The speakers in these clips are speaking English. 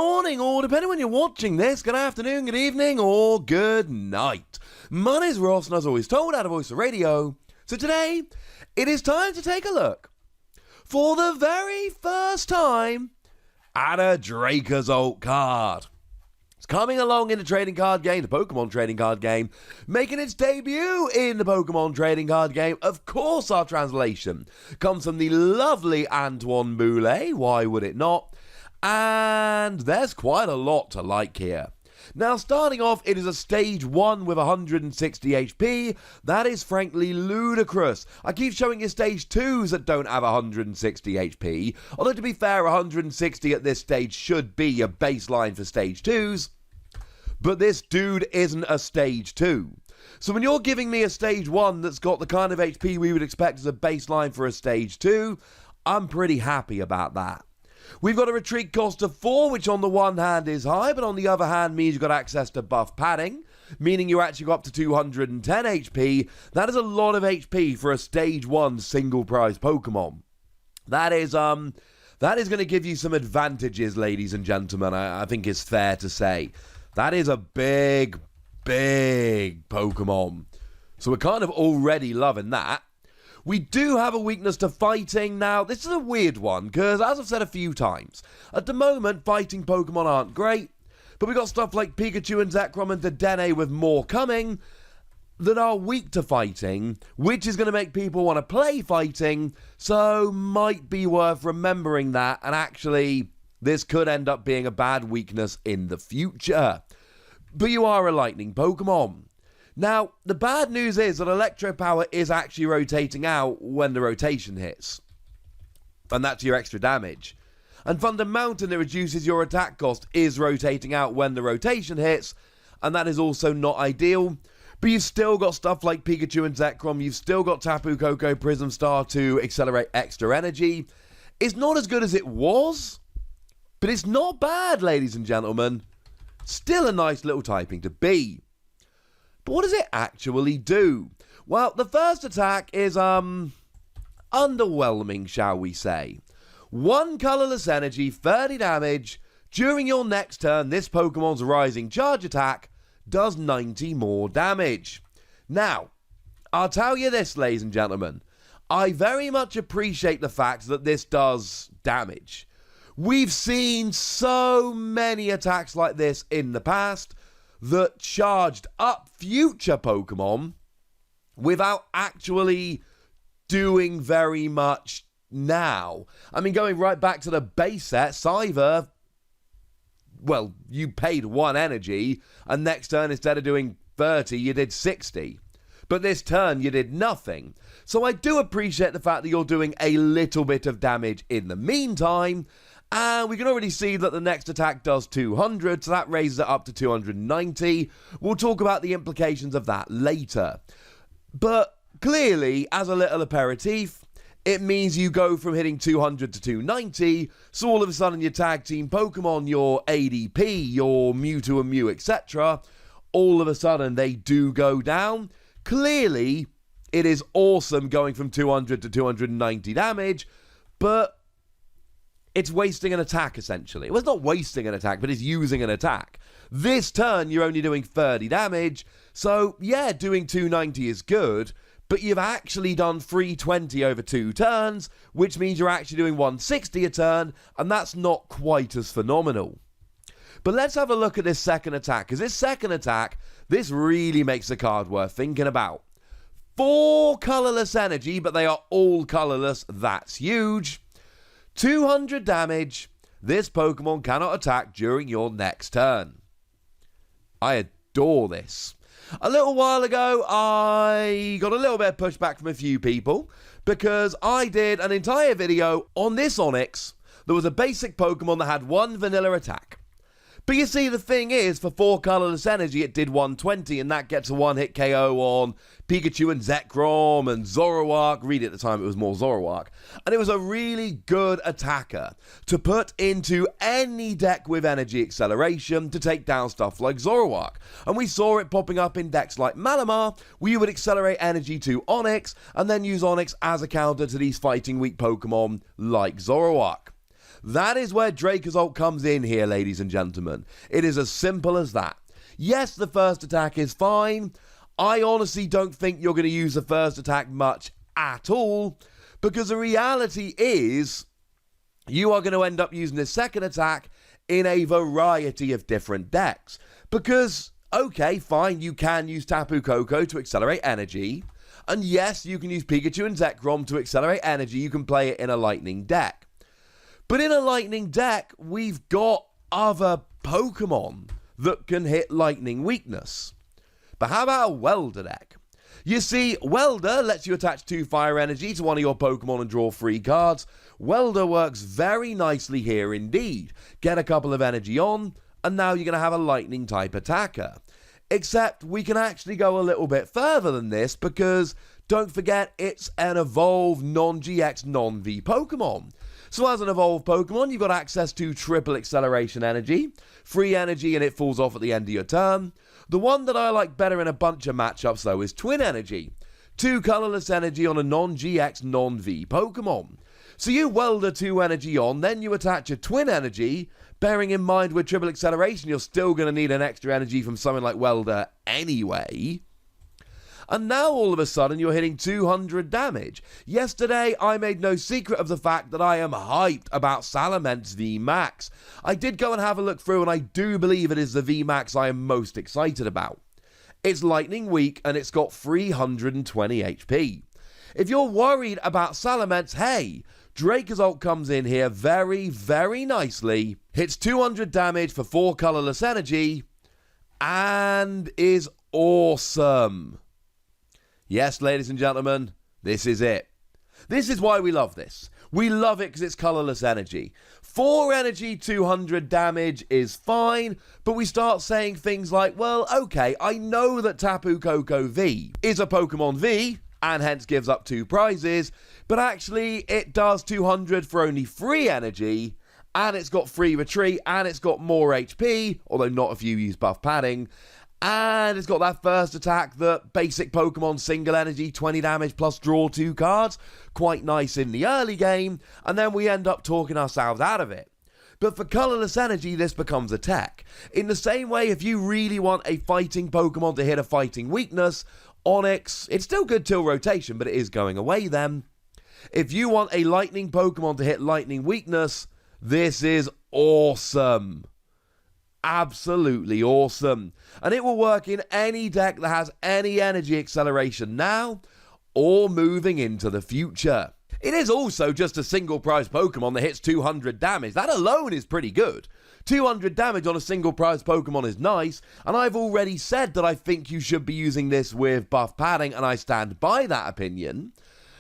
morning, or depending when you're watching this, good afternoon, good evening, or good night. My name's Ross, and as always told, out of Voice of Radio. So today, it is time to take a look, for the very first time, at a Dracozolt card. It's coming along in the trading card game, the Pokemon trading card game, making its debut in the Pokemon trading card game. Of course, our translation comes from the lovely Antoine Boulet, why would it not? And there's quite a lot to like here. Now, starting off, it is a stage 1 with 160 HP. That is frankly ludicrous. I keep showing you stage 2s that don't have 160 HP. Although, to be fair, 160 at this stage should be a baseline for stage 2s. But this dude isn't a stage 2. So when you're giving me a stage 1 that's got the kind of HP we would expect as a baseline for a stage 2, I'm pretty happy about that. We've got a retreat cost of 4, which on the one hand is high, but on the other hand means you've got access to buff padding, meaning you actually go up to 210 HP. That is a lot of HP for a stage 1 single prize Pokemon. That is going to give you some advantages, ladies and gentlemen, I think it's fair to say. That is a big, big Pokemon. So we're kind of already loving that. We do have a weakness to fighting. Now, this is a weird one, because as I've said a few times, at the moment, fighting Pokemon aren't great, but we've got stuff like Pikachu and Zekrom and Dedenne with more coming that are weak to fighting, which is going to make people want to play fighting, so might be worth remembering that, and actually, this could end up being a bad weakness in the future. But you are a lightning Pokemon. Now, the bad news is that Electro Power is actually rotating out when the rotation hits. And that's your extra damage. And Thunder Mountain, that reduces your attack cost, is rotating out when the rotation hits. And that is also not ideal. But you've still got stuff like Pikachu and Zekrom. You've still got Tapu Koko Prism Star to accelerate extra energy. It's not as good as it was. But it's not bad, ladies and gentlemen. Still a nice little typing to be. But what does it actually do? Well, the first attack is, underwhelming, shall we say. 1 colourless energy, 30 damage. During your next turn, this Pokemon's Rising Charge attack does 90 more damage. Now, I'll tell you this, ladies and gentlemen. I very much appreciate the fact that this does damage. We've seen so many attacks like this in the past that charged up future Pokemon without actually doing very much now. I mean, going right back to the base set, Cyber, well, you paid 1 energy, and next turn, instead of doing 30, you did 60. But this turn, you did nothing. So I do appreciate the fact that you're doing a little bit of damage in the meantime. And we can already see that the next attack does 200, so that raises it up to 290. We'll talk about the implications of that later. But clearly, as a little aperitif, it means you go from hitting 200 to 290, so all of a sudden your tag team Pokemon, your ADP, your Mewtwo and Mew, etc., all of a sudden they do go down. Clearly, it is awesome going from 200 to 290 damage, but it's wasting an attack, essentially. Well, it's not wasting an attack, but it's using an attack. This turn, you're only doing 30 damage, so yeah, doing 290 is good, but you've actually done 320 over 2 turns, which means you're actually doing 160 a turn, and that's not quite as phenomenal. But let's have a look at this second attack, because this second attack, this really makes the card worth thinking about. 4 colourless energy, but they are all colourless, that's huge. 200 damage, this Pokemon cannot attack during your next turn. I adore this. A little while ago, I got a little bit of pushback from a few people because I did an entire video on this Onix. There was a basic Pokemon that had 1 vanilla attack. But you see, the thing is, for 4 colourless energy, it did 120, and that gets a 1-hit KO on Pikachu and Zekrom and Zoroark. Really, at the time, it was more Zoroark. And it was a really good attacker to put into any deck with energy acceleration to take down stuff like Zoroark. And we saw it popping up in decks like Malamar, where you would accelerate energy to Onix, and then use Onix as a counter to these fighting weak Pokemon like Zoroark. That is where Dracozolt comes in here, ladies and gentlemen. It is as simple as that. Yes, the first attack is fine. I honestly don't think you're going to use the first attack much at all, because the reality is you are going to end up using the second attack in a variety of different decks. Because, okay, fine, you can use Tapu Koko to accelerate energy, and yes, you can use Pikachu and Zekrom to accelerate energy. You can play it in a lightning deck. But in a lightning deck, we've got other Pokemon that can hit lightning weakness. But how about a welder deck? You see, welder lets you attach 2 fire energy to one of your Pokemon and draw 3 cards. Welder works very nicely here indeed. Get a couple of energy on, and now you're going to have a lightning type attacker. Except we can actually go a little bit further than this, because don't forget it's an evolved non-GX non-V Pokemon. So as an evolved Pokemon, you've got access to triple acceleration energy, free energy, and it falls off at the end of your turn. The one that I like better in a bunch of matchups, though, is Twin Energy. 2 colorless energy on a non-GX non-V Pokemon. So you welder 2 energy on, then you attach a Twin Energy. Bearing in mind with triple acceleration, you're still going to need an extra energy from something like welder anyway. And now all of a sudden you're hitting 200 damage. Yesterday I made no secret of the fact that I am hyped about Salament's VMAX. I did go and have a look through, and I do believe it is the VMAX I am most excited about. It's lightning weak and it's got 320 HP. If you're worried about Salamence, hey, Dracozolt comes in here very, very nicely, hits 200 damage for 4 colorless energy, and is awesome. Yes, ladies and gentlemen, this is it. This is why we love this. We love it because it's colorless energy. 4 energy, 200 damage is fine, but we start saying things like, well, okay, I know that Tapu Koko V is a Pokemon V, and hence gives up 2 prizes, but actually it does 200 for only 3 energy, and it's got free retreat, and it's got more HP, although not if you use buff padding, and it's got that first attack that basic Pokemon single energy, 20 damage plus draw 2 cards. Quite nice in the early game, and then we end up talking ourselves out of it. But for colorless energy, this becomes a tech. In the same way, if you really want a fighting Pokemon to hit a fighting weakness, Onix, it's still good till rotation, but it is going away then. If you want a lightning Pokemon to hit lightning weakness, this is awesome. Absolutely awesome. And it will work in any deck that has any energy acceleration now or moving into the future. It is also just a single prize Pokemon that hits 200 damage. That alone is pretty good. 200 damage on a single prize Pokemon is nice, and I've already said that I think you should be using this with buff padding, and I stand by that opinion.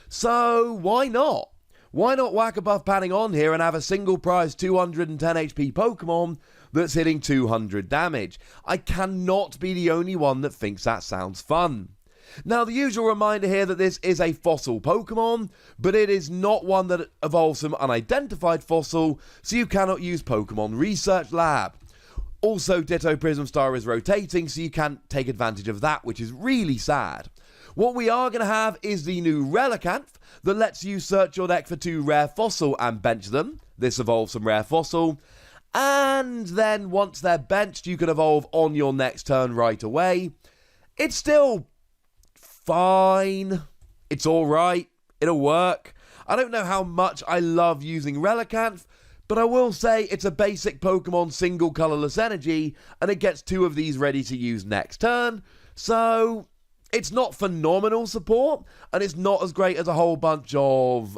So why not? Why not whack a buff padding on here and have a single prize 210 HP Pokemon that's hitting 200 damage? I cannot be the only one that thinks that sounds fun. Now, the usual reminder here that this is a fossil Pokemon, but it is not one that evolves from unidentified fossil, so you cannot use Pokemon Research Lab. Also, Ditto Prism Star is rotating, so you can't take advantage of that, which is really sad. What we are going to have is the new Relicanth that lets you search your deck for 2 rare fossil and bench them. This evolves from rare fossil. And then once they're benched, you can evolve on your next turn right away. It's still fine. It's alright. It'll work. I don't know how much I love using Relicanth, but I will say it's a basic Pokemon single colorless energy, and it gets 2 of these ready to use next turn. So it's not phenomenal support, and it's not as great as a whole bunch of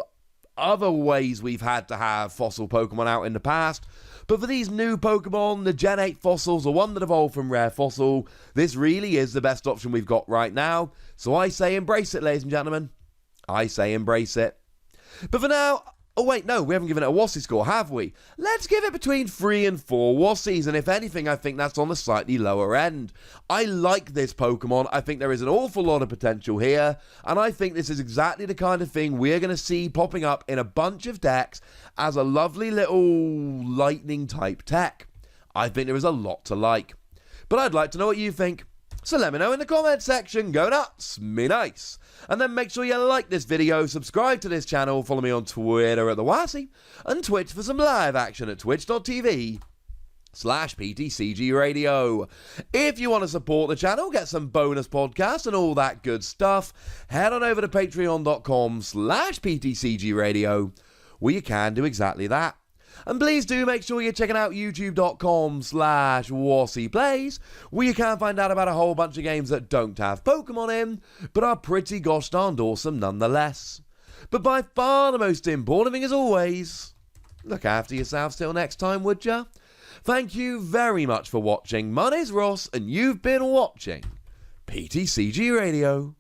other ways we've had to have fossil Pokemon out in the past. But for these new Pokemon, the Gen 8 fossils, the one that evolved from rare fossil, this really is the best option we've got right now. So I say embrace it, ladies and gentlemen. I say embrace it. But for now, oh wait, no, we haven't given it a Wassy score, have we? Let's give it between 3 and 4 Wassies, and if anything, I think that's on the slightly lower end. I like this Pokemon. I think there is an awful lot of potential here, and I think this is exactly the kind of thing we're going to see popping up in a bunch of decks as a lovely little lightning type tech. I think there is a lot to like. But I'd like to know what you think. So let me know in the comment section. Go nuts, me nice. And then make sure you like this video, subscribe to this channel, follow me on Twitter at the Wassy, and Twitch for some live action at twitch.tv/PTCGRadio. If you want to support the channel, get some bonus podcasts and all that good stuff, head on over to patreon.com/PTCGRadio, where you can do exactly that. And please do make sure you're checking out youtube.com/WassyPlays, where you can find out about a whole bunch of games that don't have Pokemon in, but are pretty gosh darned awesome nonetheless. But by far the most important thing as always, look after yourselves till next time, would ya? Thank you very much for watching. My name's Ross, and you've been watching PTCG Radio.